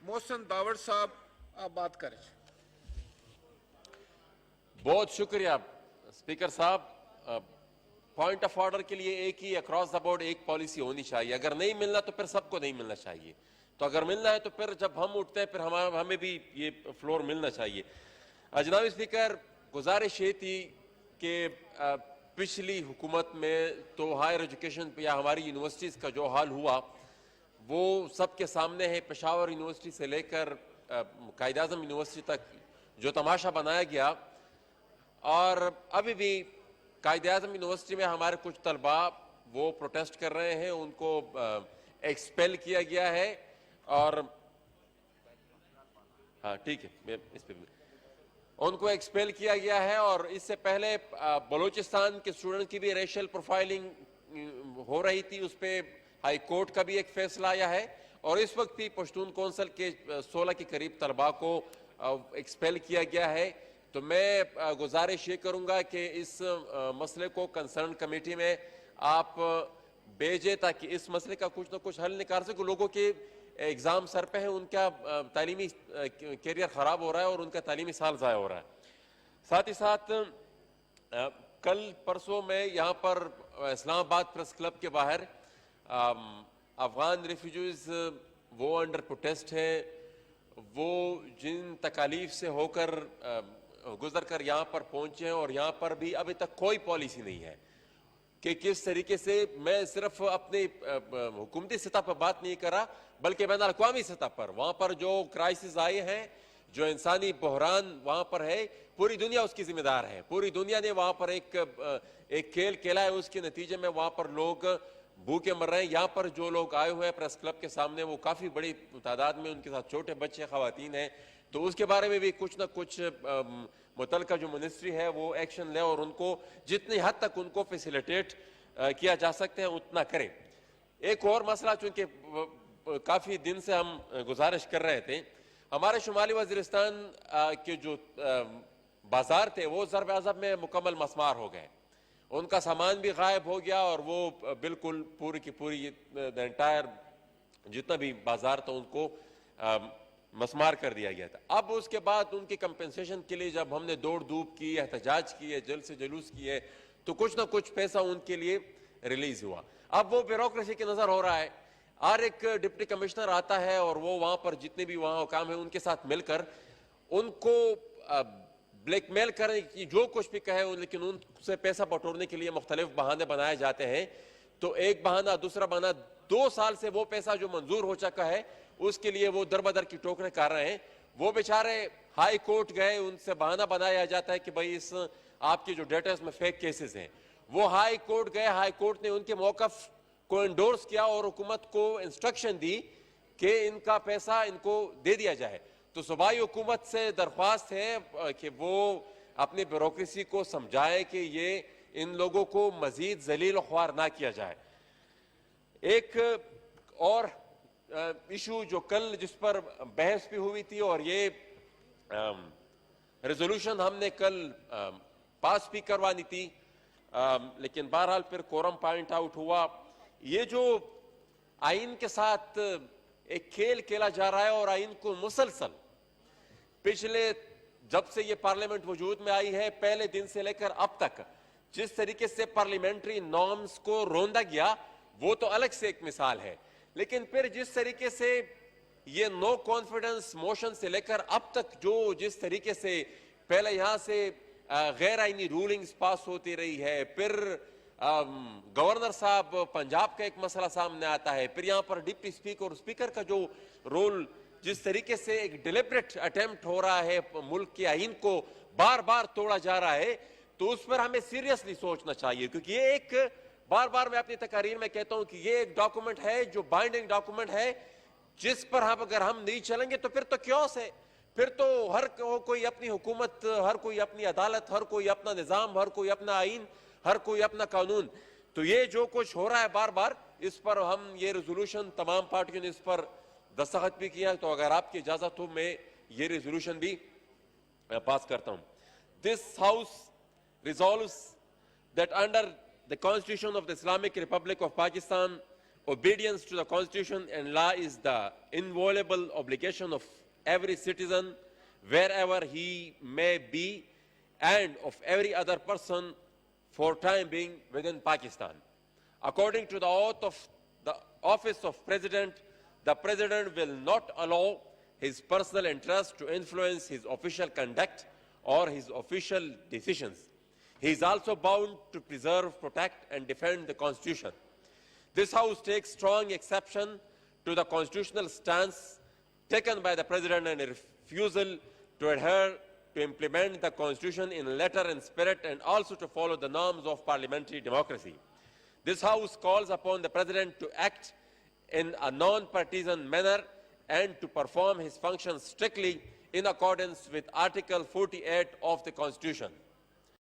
محسن داوڑ صاحب آپ بات کریں. بہت شکریہ اسپیکر صاحب. پوائنٹ آف آرڈر کے لیے ایک ہی اکراس دا بورڈ ایک پالیسی ہونی چاہیے. اگر نہیں ملنا تو پھر سب کو نہیں ملنا چاہیے. تو اگر ملنا ہے تو پھر جب ہم اٹھتے ہیں پھر ہمیں بھی یہ فلور ملنا چاہیے. جناب اسپیکر, گزارش یہ تھی کہ پچھلی حکومت میں تو ہائر ایجوکیشن یا ہماری یونیورسٹیز کا جو حال ہوا وہ سب کے سامنے ہے. پشاور یونیورسٹی سے لے کر قائد اعظم یونیورسٹی تک جو تماشا بنایا گیا, اور ابھی بھی قائد اعظم یونیورسٹی میں ہمارے کچھ طلباء وہ پروٹیسٹ کر رہے ہیں, ان کو ایکسپیل کیا گیا ہے. اور ہاں ٹھیک ہے, اس پہ ان کو ایکسپیل کیا گیا ہے. اور اس سے پہلے بلوچستان کے اسٹوڈنٹ کی بھی ریشل پروفائلنگ ہو رہی تھی, اس پہ ہائی کورٹ کا بھی ایک فیصلہ آیا ہے. اور اس وقت بھی پشتون کونسل کے 16 کے قریب طلباء کو ایکسپیل کیا گیا ہے. تو میں گزارش یہ کروں گا کہ اس مسئلے کو کنسرن کمیٹی میں آپ بھیجیں تاکہ اس مسئلے کا کچھ نہ کچھ حل نکال سکے. لوگوں کے ایگزام سر پہ ہیں, ان کا تعلیمی کیریئر خراب ہو رہا ہے اور ان کا تعلیمی سال ضائع ہو رہا ہے. ساتھ ہی ساتھ کل پرسوں میں یہاں پر اسلام آباد پریس کلب کے باہر افغان ریفیوجیز وہ انڈر پروٹیسٹ ہیں, وہ جن تکالیف سے ہو کر گزر کر یہاں پر پہنچے ہیں, اور یہاں پر بھی ابھی تک کوئی پالیسی نہیں ہے کہ کس طریقے سے, میں صرف اپنے حکومتی سطح پر بات نہیں کر رہا بلکہ بین الاقوامی سطح پر وہاں پر جو کرائسس آئے ہیں, جو انسانی بحران وہاں پر ہے, پوری دنیا اس کی ذمہ دار ہے. پوری دنیا نے وہاں پر ایک کھیل کھیلا ہے, اس کے نتیجے میں وہاں پر لوگ بھوکے مر رہے ہیں. یہاں پر جو لوگ آئے ہوئے ہیں پریس کلب کے سامنے وہ کافی بڑی تعداد میں, ان کے ساتھ چھوٹے بچے خواتین ہیں. تو اس کے بارے میں بھی کچھ نہ کچھ متعلقہ جو منسٹری ہے وہ ایکشن لے اور ان کو جتنی حد تک ان کو فیسیلیٹیٹ کیا جا سکتے ہیں اتنا کریں. ایک اور مسئلہ چونکہ کافی دن سے ہم گزارش کر رہے تھے, ہمارے شمالی وزیرستان کے جو بازار تھے وہ ضرب عضب میں مکمل مسمار ہو گئے. ان کا سامان بھی غائب ہو گیا اور وہ بالکل پوری کی پوری انٹائر جتنا بھی بازار تھا ان کو مسمار کر دیا گیا تھا. اب اس کے بعد ان کی کمپنسیشن کے لیے جب ہم نے دوڑ دھوپ کی, احتجاج کیے, جلد سے جلوس کیے, تو کچھ نہ کچھ پیسہ ان کے لیے ریلیز ہوا. اب وہ بیوروکریسی کی نظر ہو رہا ہے. ہر ایک ڈپٹی کمشنر آتا ہے اور وہ وہاں پر جتنے بھی وہاں حکام ہیں ان کے ساتھ مل کر ان کو بلیک میل کرنے کی جو کچھ بھی کہے, لیکن ان سے پیسہ بٹورنے کے لیے مختلف بہانے بنائے جاتے ہیں. تو ایک بہانہ دوسرا بہانہ, 2 سال سے وہ پیسہ جو منظور ہو چکا ہے اس کے لیے وہ در بدر کی ٹوکریں کر رہے ہیں. وہ بیچارے ہائی کورٹ گئے, ان سے بہانہ بنایا جاتا ہے کہ بھائی اس آپ کی جو ڈیٹا اس میں فیک کیسز ہیں. وہ ہائی کورٹ گئے, ہائی کورٹ نے ان کے موقف کو انڈورس کیا اور حکومت کو انسٹرکشن دی کہ ان کا پیسہ ان کو دے دیا جائے. تو صوبائی حکومت سے درخواست ہے کہ وہ اپنی بیوروکریسی کو سمجھائے کہ یہ ان لوگوں کو مزید ذلیل و خوار نہ کیا جائے. ایک اور ایشو جو کل جس پر بحث بھی ہوئی تھی, اور یہ ریزولوشن ہم نے کل پاس بھی کروانی تھی, لیکن بہرحال پھر کورم پوائنٹ آؤٹ ہوا. یہ جو آئین کے ساتھ ایک کھیل کھیلا جا رہا ہے, اور آئین کو مسلسل پچھلے جب سے یہ پارلیمنٹ وجود میں آئی ہے پہلے دن سے لے کر اب تک جس طریقے سے پارلیمنٹری نارمز کو روندا گیا وہ تو الگ سے ایک مثال ہے. لیکن پھر جس طریقے سے یہ نو کانفیڈنس موشن سے لے کر اب تک جو جس طریقے سے پہلے یہاں سے غیر آئینی رولنگز پاس ہوتی رہی ہے, پھر گورنر صاحب پنجاب کا ایک مسئلہ سامنے آتا ہے, پھر یہاں پر ڈپٹی اسپیکر اور اسپیکر کا جو رول جس طریقے سے ایک ڈیلیبریٹ اٹیمپٹ ہو رہا ہے, ملک کے آئین کو بار بار توڑا جا رہا ہے, تو اس پر ہمیں سیریسلی سوچنا چاہیے. کیونکہ یہ ایک بار بار میں اپنی تقاریر میں کہتا ہوں کہ یہ ایک ڈاکومنٹ ہے جو بائنڈنگ ڈاکومنٹ ہے, جس پر اگر ہم نہیں چلیں گے تو پھر تو کیوس ہے. پھر تو ہر کوئی اپنی حکومت, ہر کوئی اپنی عدالت, ہر کوئی اپنا نظام, ہر کوئی اپنا آئین, ہر کوئی اپنا قانون. تو یہ جو کچھ ہو رہا ہے بار بار, اس پر ہم یہ ریزولوشن تمام پارٹیوں نے اس پر دستخط بھی کیا. تو اگر آپ کی اجازت ہو میں یہ ریزولوشن بھی پاس کرتا ہوں. This House resolves that under the Constitution of the Islamic Republic of Pakistan, Obedience to the Constitution and law is the inviolable obligation of every citizen, wherever he may be, and of every other person for time being within Pakistan. According to the oath of the office of President, the President will not allow his personal interest to influence his official conduct or his official decisions. He is also bound to preserve, protect, and defend the Constitution. This House takes strong exception to the constitutional stance taken by the President and a refusal to adhere to implement the Constitution in letter and spirit, and also to follow the norms of parliamentary democracy. This House calls upon the President to act in a non-partisan manner and to perform his functions strictly in accordance with Article 48 of the Constitution.